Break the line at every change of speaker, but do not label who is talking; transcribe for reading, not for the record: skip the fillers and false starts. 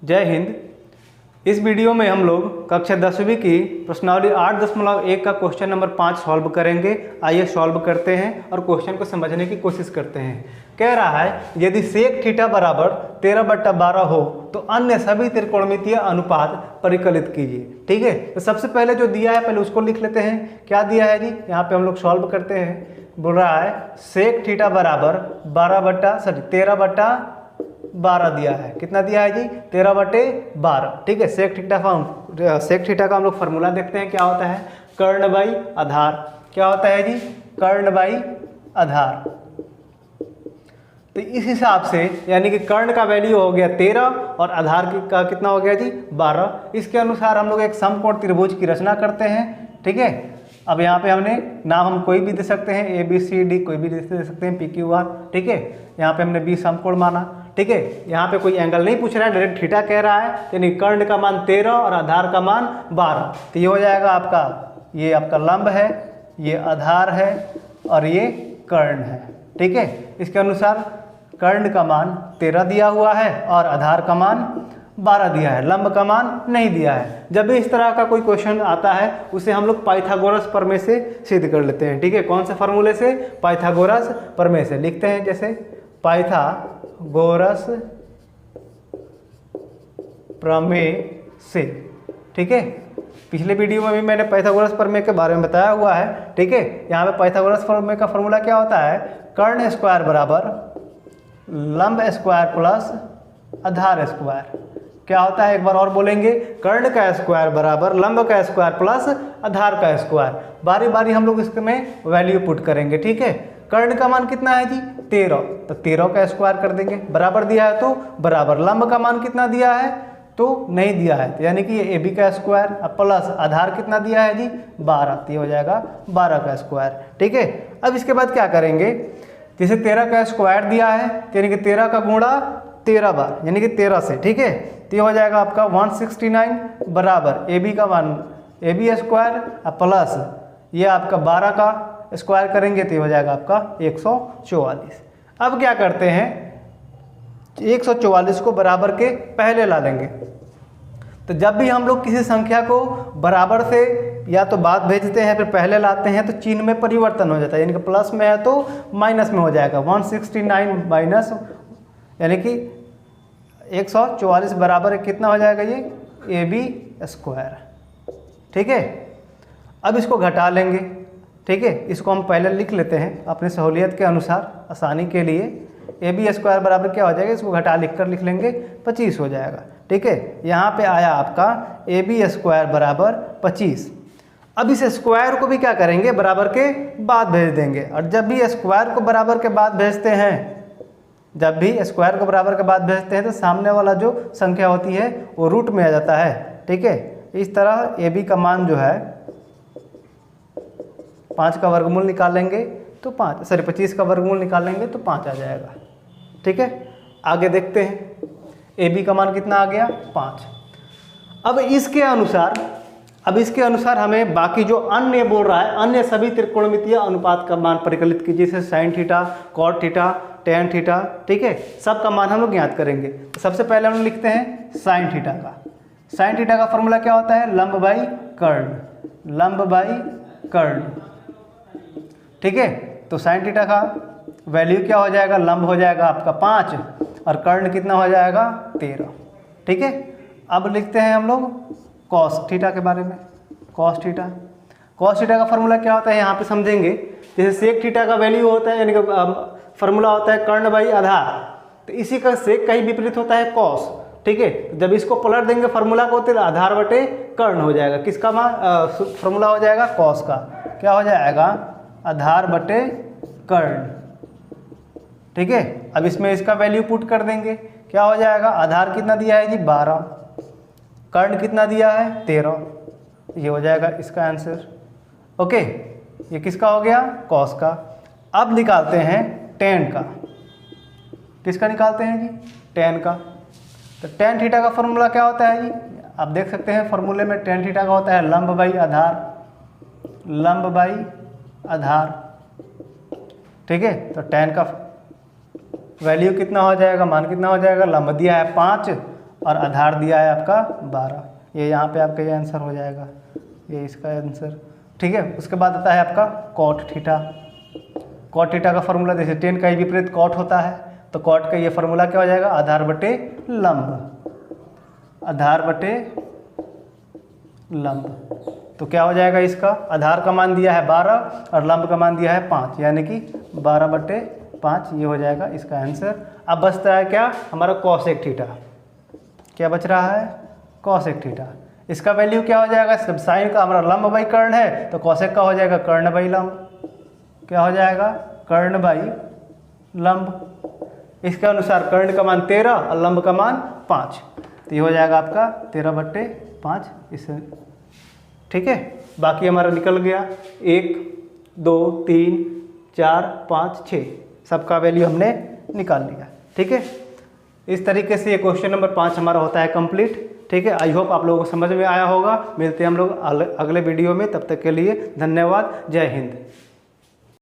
जय हिंद। इस वीडियो में हम लोग कक्षा 10वीं की प्रश्नावली 8.1 का क्वेश्चन नंबर 5 सॉल्व करेंगे। आइए सॉल्व करते हैं और क्वेश्चन को समझने की कोशिश करते हैं। कह रहा है यदि सेक थीटा बराबर 13/12 हो तो अन्य सभी त्रिकोणमितीय अनुपात परिकलित कीजिए। ठीक है, तो सबसे पहले जो दिया है पहले उसको लिख लेते हैं। क्या दिया है जी, यहाँ पे हम लोग सॉल्व करते हैं। बोल रहा है सेक थीटा बराबर 13/12 दिया है। कितना दिया है जी, 13/12। ठीक है, सेक थीटा का हम लोग फार्मूला देखते हैं। क्या होता है, कर्ण बाई आधार। क्या होता है जी, कर्ण बाई आधार। तो इस हिसाब से यानी कि कर्ण का वैल्यू हो गया 13 और आधार का कितना हो गया जी, 12। इसके अनुसार हम लोग एक समकोण त्रिभुज की रचना करते हैं। ठीक है, अब यहाँ पे हमने नाम हम कोई भी दे सकते हैं, ABCD कोई भी दे सकते हैं, PQR। ठीक है, यहाँ पे हमने B समकोण माना। ठीक है, यहाँ पे कोई एंगल नहीं पूछ रहा है, डायरेक्ट थीटा कह रहा है। यानी कर्ण का मान 13 और आधार का मान 12। तो ये हो जाएगा आपका, ये आपका लंब है, ये आधार है और ये कर्ण है। ठीक है, इसके अनुसार कर्ण का मान 13 दिया हुआ है और आधार का मान 12 दिया है, लंब का मान नहीं दिया है। जब भी इस तरह का कोई क्वेश्चन आता है उसे हम लोग पाइथागोरस प्रमेय से सिद्ध कर लेते हैं। ठीक है, कौन से फार्मूले से, पाइथागोरस प्रमेय से। लिखते हैं जैसे पाइथागोरस प्रमेय से। ठीक है, पिछले वीडियो में भी मैंने पाइथागोरस प्रमेय के बारे में बताया हुआ है। ठीक है, यहाँ पे पाइथागोरस प्रमेय का फॉर्मूला क्या होता है, कर्ण स्क्वायर बराबर लंब स्क्वायर प्लस आधार स्क्वायर। क्या होता है, एक बार और बोलेंगे, कर्ण का स्क्वायर बराबर लंब का स्क्वायर प्लस आधार का स्क्वायर। बारी बारी हम लोग इसमें वैल्यू पुट करेंगे। ठीक है, कर्ण का मान कितना है जी, 13, तो 13 का स्क्वायर कर देंगे। बराबर दिया है तो बराबर, लंब का मान कितना दिया है तो नहीं दिया है, तो यानी कि ये AB का स्क्वायर प्लस आधार कितना दिया है जी, 12, तो ये हो जाएगा 12 का स्क्वायर। ठीक है, अब इसके बाद क्या करेंगे, जैसे 13 का स्क्वायर दिया है यानी कि 13 का गुणा 13 बार यानी कि 13 से। ठीक है, तो ये हो जाएगा आपका 169 बराबर AB का मान AB स्क्वायर प्लस ये आपका 12 का स्क्वायर करेंगे तो ये हो जाएगा आपका 144। अब क्या करते हैं, 144 को बराबर के पहले ला लेंगे। तो जब भी हम लोग किसी संख्या को बराबर से या तो बाद भेजते हैं फिर पहले लाते हैं तो चिन्ह में परिवर्तन हो जाता है, यानी कि प्लस में है तो माइनस में हो जाएगा। 169 माइनस यानी कि 144 बराबर कितना हो जाएगा, ये AB स्क्वायर। ठीक है, अब इसको घटा लेंगे। ठीक है, इसको हम पहले लिख लेते हैं अपनी सहूलियत के अनुसार, आसानी के लिए। AB स्क्वायर बराबर क्या हो जाएगा, इसको घटा लिख लेंगे, 25 हो जाएगा। ठीक है, यहाँ पे आया आपका AB स्क्वायर बराबर 25। अब इस स्क्वायर को भी क्या करेंगे, बराबर के बाद भेज देंगे। और जब भी स्क्वायर को बराबर के बाद भेजते हैं, जब भी स्क्वायर को बराबर के बाद भेजते हैं तो सामने वाला जो संख्या होती है वो रूट में आ जाता है। ठीक है, इस तरह AB का मान जो है 5 का वर्गमूल निकालेंगे तो 25 का वर्गमूल निकालेंगे तो 5 आ जाएगा। ठीक है, आगे देखते हैं, AB का मान कितना आ गया, 5। अब इसके अनुसार हमें बाकी जो अन्य बोल रहा है, अन्य सभी त्रिकोणमितीय अनुपात का मान परिकलित कीजिए, जैसे sine theta, cot theta, tan theta. ठीक है, सब का मान हम लोग ज्ञात करेंगे। तो सबसे पहले हम लोग लिखते हैं साइन थीटा का। साइन थीटा का फॉर्मूला क्या होता है, लंब बाई कर्ण, लंब बाई कर्ण। ठीक है, तो साइन थीटा का वैल्यू क्या हो जाएगा, लंब हो जाएगा आपका 5 और कर्ण कितना हो जाएगा, 13। ठीक है, अब लिखते हैं हम लोग कॉस थीटा के बारे में। कॉस थीटा का फॉर्मूला क्या होता है यहाँ पे समझेंगे। जैसे सेक थीटा का वैल्यू होता है यानी कि फॉर्मूला होता है कर्ण बाई आधार, तो इसी का सेक का ही विपरीत होता है कॉस। ठीक है, जब इसको पलट देंगे फॉर्मूला को तो आधार बटे कर्ण हो जाएगा। किसका मान फॉर्मूला हो जाएगा, कॉस का। क्या हो जाएगा, आधार बटे कर्ण। ठीक है, अब इसमें इसका वैल्यू पुट कर देंगे, क्या हो जाएगा, आधार कितना दिया है जी, 12, कर्ण कितना दिया है, 13। ये हो जाएगा इसका आंसर। ओके, ये किसका हो गया, कॉस का। अब निकालते हैं टेन का। किसका निकालते हैं जी, टेन का। तो टेन थीटा का फॉर्मूला क्या होता है जी, आप देख सकते हैं फॉर्मूले में टेन थीटा का होता है लंब बाई आधार, लंब बाई आधार। ठीक है, तो टेन का वैल्यू कितना हो जाएगा, मान कितना हो जाएगा, लंब दिया है 5 और आधार दिया है आपका 12। ये यहाँ पे आपका ये आंसर हो जाएगा, ये इसका आंसर। ठीक है, उसके बाद आता है आपका कॉट थीटा। कॉट थीटा का फॉर्मूला जैसे टेन का ही विपरीत कॉट होता है, तो कॉट का ये फॉर्मूला क्या हो जाएगा, आधार बटे लंब। आधार बटे लंब, तो क्या हो जाएगा इसका, आधार का मान दिया है 12 और लंब का मान दिया है 5, यानी कि 12 बटे 5 ये हो जाएगा इसका आंसर। अब बचता है क्या हमारा कॉसेक थीटा। क्या बच रहा है, कॉसेक थीटा। इसका वैल्यू क्या हो जाएगा, सब साइन का हमारा लंब बाई कर्ण है, तो कॉसेक का हो जाएगा कर्ण बाई लंब। क्या हो जाएगा, कर्ण बाई लंब। इसके अनुसार कर्ण का मान 13 और लंब का मान 5, तो ये हो जाएगा आपका 13 बटे 5 इसे। ठीक है, बाकी हमारा निकल गया 1 2 3 4 5 6, सबका वैल्यू हमने निकाल लिया। ठीक है, इस तरीके से ये क्वेश्चन नंबर 5 हमारा होता है कंप्लीट। ठीक है, आई होप आप लोगों को समझ में आया होगा। मिलते हैं हम लोग अगले वीडियो में, तब तक के लिए धन्यवाद। जय हिंद।